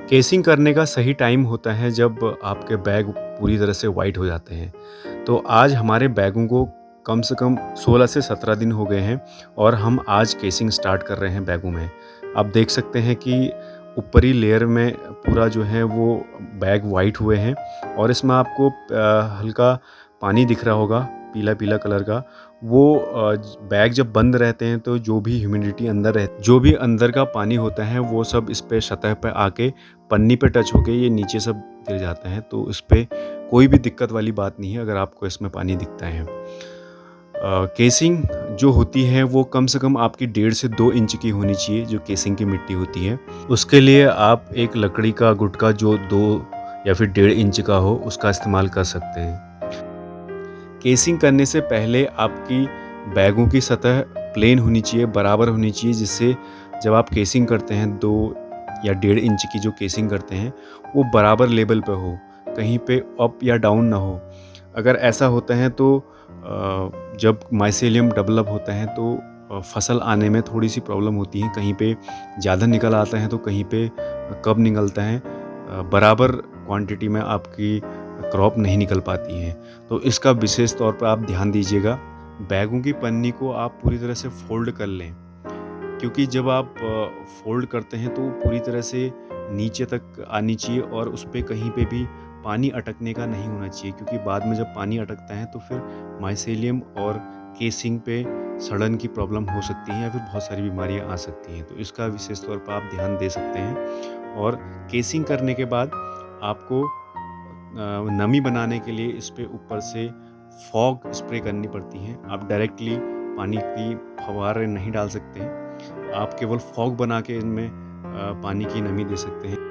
Casing करने का सही टाइम होता है जब आपके बैग पूरी तरह से वाइट हो जाते हैं। तो आज हमारे बैगों को कम से कम 16 से 17 दिन हो गए हैं और हम आज केसिंग स्टार्ट कर रहे हैं बैगों में। आप देख सकते हैं कि ऊपरी लेयर में पूरा जो है वो बैग वाइट हुए हैं और इसमें आपको हल्का पानी दिख रहा होगा, पीला-पीला कलर का। वो बैग जब बंद रहते हैं तो जो भी ह्यूमिडिटी जो भी अंदर का पानी होता है वो सब इस पे सतह पे आके पन्नी पे टच होके ये नीचे सब गिर जाता है। तो इस पे कोई भी दिक्कत वाली बात नहीं है अगर आपको इसमें पानी दिखता है। केसिंग जो होती है वो कम से कम आपकी 1.5 से 2 इंच की होनी चाहिए, जो केसिंग की मिट्टी होती है। उसके लिए आप एक लकड़ी का गुटका जो 2 या फिर 1.5 इंच का हो उसका इस्तेमाल कर सकते हैं। केसिंग करने से पहले आपकी बैगों की सतह प्लेन होनी चाहिए, बराबर होनी चाहिए, जिससे जब आप केसिंग करते हैं 2 या 1.5 इंच की जो केसिंग करते हैं वो बराबर लेवल पे हो, कहीं पे अप या डाउन ना हो। अगर ऐसा होता है तो जब माइसेलियम डेवलप होता है तो फसल आने में थोड़ी सी प्रॉब्लम होती है, कहीं पे ज़्यादा निकल आता है तो कहीं पे कम निकलता है। बराबर क्वांटिटी में आपकी क्रॉप नहीं निकल पाती है। तो इसका विशेष तौर पर आप ध्यान दीजिएगा। बैगों की पन्नी को आप पूरी तरह से फ़ोल्ड कर लें, क्योंकि जब आप फ़ोल्ड करते हैं तो वो पूरी तरह से नीचे तक आनी चाहिए और उस पे कहीं पे भी पानी अटकने का नहीं होना चाहिए, क्योंकि बाद में जब पानी अटकता है तो फिर माइसेलियम और केसिंग पे सड़न की प्रॉब्लम हो सकती है या फिर बहुत सारी बीमारियां आ सकती हैं। तो इसका विशेष तौर पर आप ध्यान दे सकते हैं। और केसिंग करने के बाद आपको नमी बनाने के लिए इस पे ऊपर से फॉग स्प्रे करनी पड़ती है। आप डायरेक्टली पानी की फव्वारे नहीं डाल सकते हैं, आप केवल फॉग बना के इनमें पानी की नमी दे सकते हैं।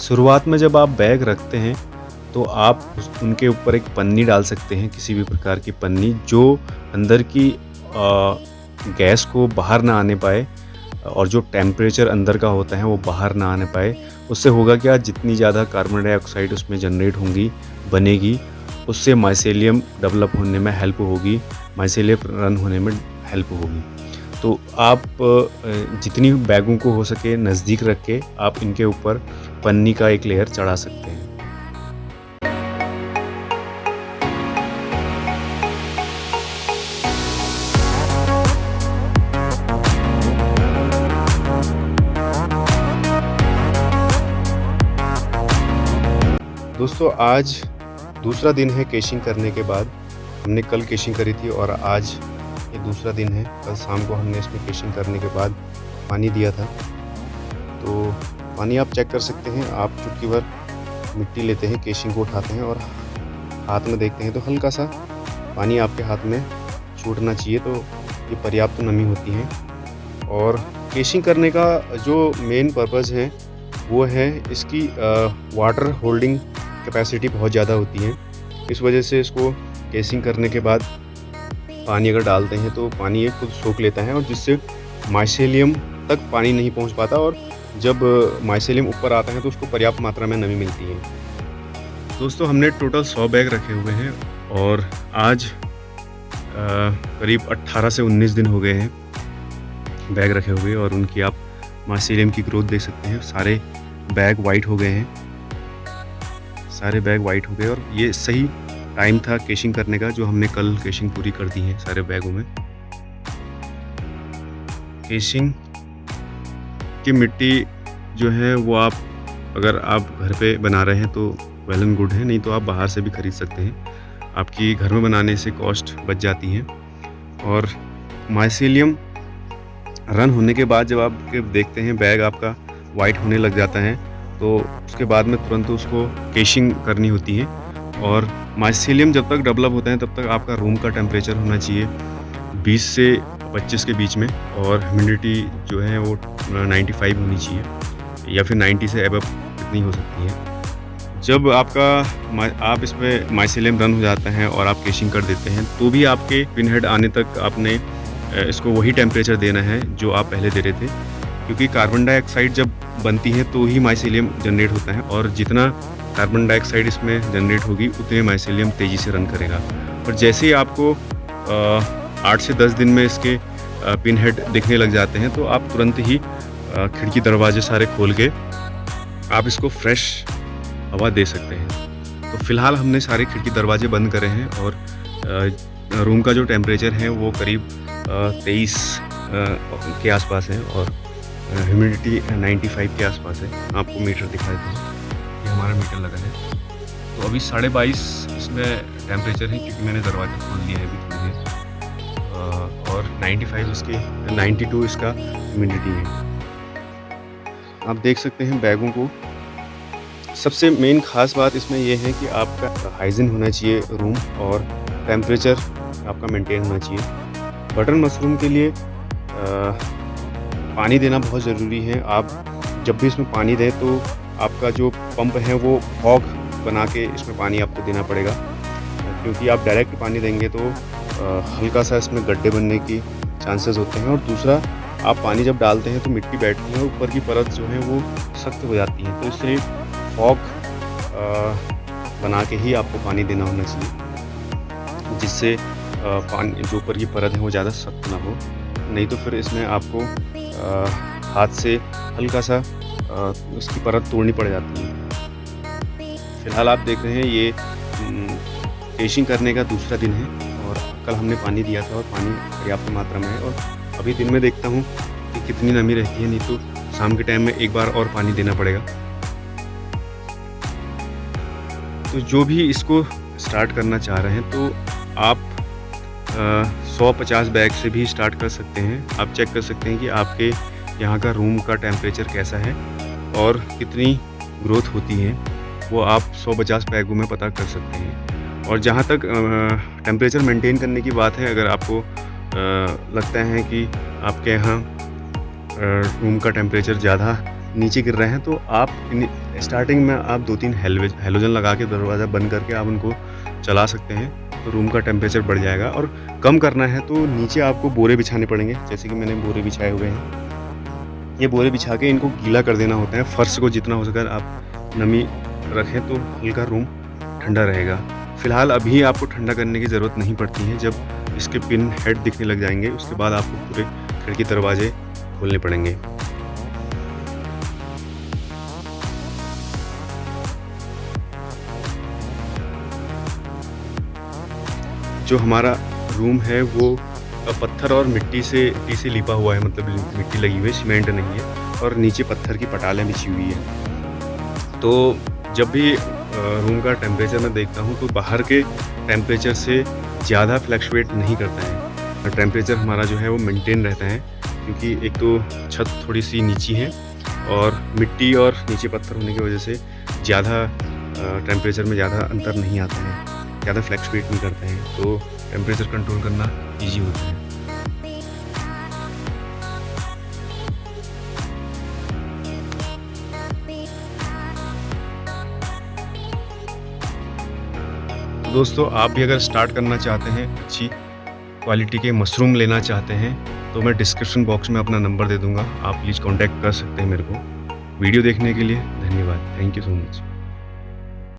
शुरुआत में जब आप बैग रखते हैं तो आप उनके ऊपर एक पन्नी डाल सकते हैं, किसी भी प्रकार की पन्नी जो अंदर की गैस को बाहर ना आने पाए और जो टेम्परेचर अंदर का होता है वो बाहर ना आने पाए। उससे होगा क्या, जितनी ज़्यादा कार्बन डाइऑक्साइड उसमें जनरेट होंगी, बनेगी, उससे माइसेलियम डेवलप होने में हेल्प होगी, माइसेलियम रन होने में हेल्प होगी। तो आप जितनी बैगों को हो सके नज़दीक रख के आप इनके ऊपर पन्नी का एक लेयर चढ़ा सकते हैं। दोस्तों, आज दूसरा दिन है केशिंग करने के बाद। हमने कल केशिंग करी थी और आज ये दूसरा दिन है। कल शाम को हमने इसमें केशिंग करने के बाद पानी दिया था। तो पानी आप चेक कर सकते हैं। आप चुटकी भर मिट्टी लेते हैं, केशिंग को उठाते हैं और हाथ में देखते हैं तो हल्का सा पानी आपके हाथ में छूटना चाहिए, तो ये पर्याप्त नमी होती है। और केशिंग करने का जो मेन पर्पज़ है वो है इसकी वाटर होल्डिंग कैपेसिटी बहुत ज़्यादा होती है। इस वजह से इसको केसिंग करने के बाद पानी अगर डालते हैं तो पानी ये खुद सोख लेता है और जिससे माइसेलियम तक पानी नहीं पहुंच पाता, और जब माइसेलियम ऊपर आता है तो उसको पर्याप्त मात्रा में नमी मिलती है। दोस्तों, हमने टोटल 100 बैग रखे हुए हैं और आज करीब 18 से 19 दिन हो गए हैं बैग रखे हुए, और उनकी आप माइसेलियम की ग्रोथ देख सकते हैं। सारे बैग वाइट हो गए हैं, सारे बैग वाइट हो गए और ये सही टाइम था केशिंग करने का, जो हमने कल केशिंग पूरी कर दी है सारे बैगों में। केशिंग की मिट्टी जो है वो आप अगर आप घर पे बना रहे हैं तो वेल एंड गुड है, नहीं तो आप बाहर से भी ख़रीद सकते हैं। आपकी घर में बनाने से कॉस्ट बच जाती है। और माइसेलियम रन होने के बाद जब आप देखते हैं बैग आपका वाइट होने लग जाता है, तो उसके बाद में तुरंत उसको केशिंग करनी होती है और माइसेलियम जब तक डेवलप होते हैं तब तक आपका रूम का टेम्परेचर होना चाहिए 20 से 25 के बीच में, और ह्यूमिडिटी जो है वो 95 होनी चाहिए या फिर 90 से अबव कितनी हो सकती है। जब आप इसमें माइसेलियम रन हो जाता है और आप केशिंग कर देते हैं तो भी आपके पिन हेड आने तक आपने इसको वही टेम्परेचर देना है जो आप पहले दे रहे थे, क्योंकि कार्बन डाइऑक्साइड जब बनती है तो ही माइसेलियम जनरेट होता है, और जितना कार्बन डाइऑक्साइड इसमें जनरेट होगी उतने माइसेलियम तेज़ी से रन करेगा। और जैसे ही आपको 8 से 10 दिन में इसके पिन हेड दिखने लग जाते हैं तो आप तुरंत ही खिड़की दरवाजे सारे खोल के आप इसको फ्रेश हवा दे सकते हैं। तो फ़िलहाल हमने सारे खिड़की दरवाजे बंद करे हैं और रूम का जो टेम्परेचर है वो करीब 23 के आसपास है और ह्यूमिडिटी 95 के आसपास है। आपको मीटर दिखा देता हूँ, ये हमारा मीटर लगा है। तो अभी 22.5 इसमें टेम्परेचर है क्योंकि मैंने दरवाज़ा खोल दिया है अभी थोड़ी देर, और 95 इसकी 92 इसका ह्यूमिडिटी है। आप देख सकते हैं बैगों को। सबसे मेन ख़ास बात इसमें यह है कि आपका हाइजीन होना चाहिए रूम, और टेम्परेचर आपका मेंटेन होना चाहिए। बटन मशरूम के लिए पानी देना बहुत ज़रूरी है। आप जब भी इसमें पानी दें तो आपका जो पंप है वो फॉग बना के इसमें पानी आपको देना पड़ेगा, क्योंकि आप डायरेक्ट पानी देंगे तो हल्का सा इसमें गड्ढे बनने की चांसेस होते हैं। और दूसरा, आप पानी जब डालते हैं तो मिट्टी बैठती है, ऊपर की परत जो है वो सख्त हो जाती है, तो इसलिए फॉग बना के ही आपको पानी देना होना चाहिए, जिससे पानी जो ऊपर की परत है वो ज़्यादा सख्त ना हो। नहीं तो फिर इसमें आपको हाथ से हल्का सा उसकी परत तोड़नी पड़ जाती है। फ़िलहाल आप देख रहे हैं ये केशिंग करने का दूसरा दिन है, और कल हमने पानी दिया था और पानी पर्याप्त मात्रा में है, और अभी दिन में देखता हूँ कि कितनी नमी रहती है, नहीं तो शाम के टाइम में एक बार और पानी देना पड़ेगा। तो जो भी इसको स्टार्ट करना चाह रहे हैं तो आप 150 बैग से भी स्टार्ट कर सकते हैं। आप चेक कर सकते हैं कि आपके यहाँ का रूम का टेम्परेचर कैसा है और कितनी ग्रोथ होती है, वो आप 150 बैगों में पता कर सकते हैं। और जहाँ तक टेम्परेचर मेंटेन करने की बात है, अगर आपको लगता है कि आपके यहाँ रूम का टेम्परेचर ज़्यादा नीचे गिर रहे हैं तो आप स्टार्टिंग में आप 2-3 हैलोजन लगा के दरवाज़ा बंद करके आप उनको चला सकते हैं, तो रूम का टेम्परेचर बढ़ जाएगा। और कम करना है तो नीचे आपको बोरे बिछाने पड़ेंगे, जैसे कि मैंने बोरे बिछाए हुए हैं। ये बोरे बिछा के इनको गीला कर देना होता है। फर्श को जितना हो सके आप नमी रखें तो हल्का रूम ठंडा रहेगा। फ़िलहाल अभी आपको ठंडा करने की ज़रूरत नहीं पड़ती है। जब इसके पिन हेड दिखने लग जाएंगे उसके बाद आपको पूरे खिड़की दरवाजे खोलने पड़ेंगे। जो हमारा रूम है वो पत्थर और मिट्टी से लिपा हुआ है, मतलब मिट्टी लगी हुई है, सीमेंट नहीं है, और नीचे पत्थर की पटालें बिछी हुई है। तो जब भी रूम का टेम्परेचर मैं देखता हूँ तो बाहर के टेम्परेचर से ज़्यादा फ्लक्चुएट नहीं करता है। टेम्परेचर हमारा जो है वो मेंटेन रहता है, क्योंकि एक तो छत थोड़ी सी नीची है और मिट्टी और नीचे पत्थर होने की वजह से ज़्यादा टेम्परेचर में ज़्यादा अंतर नहीं आता है, ज़्यादा फ्लक्चुएट नहीं करते हैं, तो टेम्परेचर कंट्रोल करना ईजी होता है। दोस्तों, आप भी अगर स्टार्ट करना चाहते हैं, अच्छी क्वालिटी के मशरूम लेना चाहते हैं, तो मैं डिस्क्रिप्शन बॉक्स में अपना नंबर दे दूँगा, आप प्लीज़ कॉन्टैक्ट कर सकते हैं मेरे को। वीडियो देखने के लिए धन्यवाद। Thank you so much.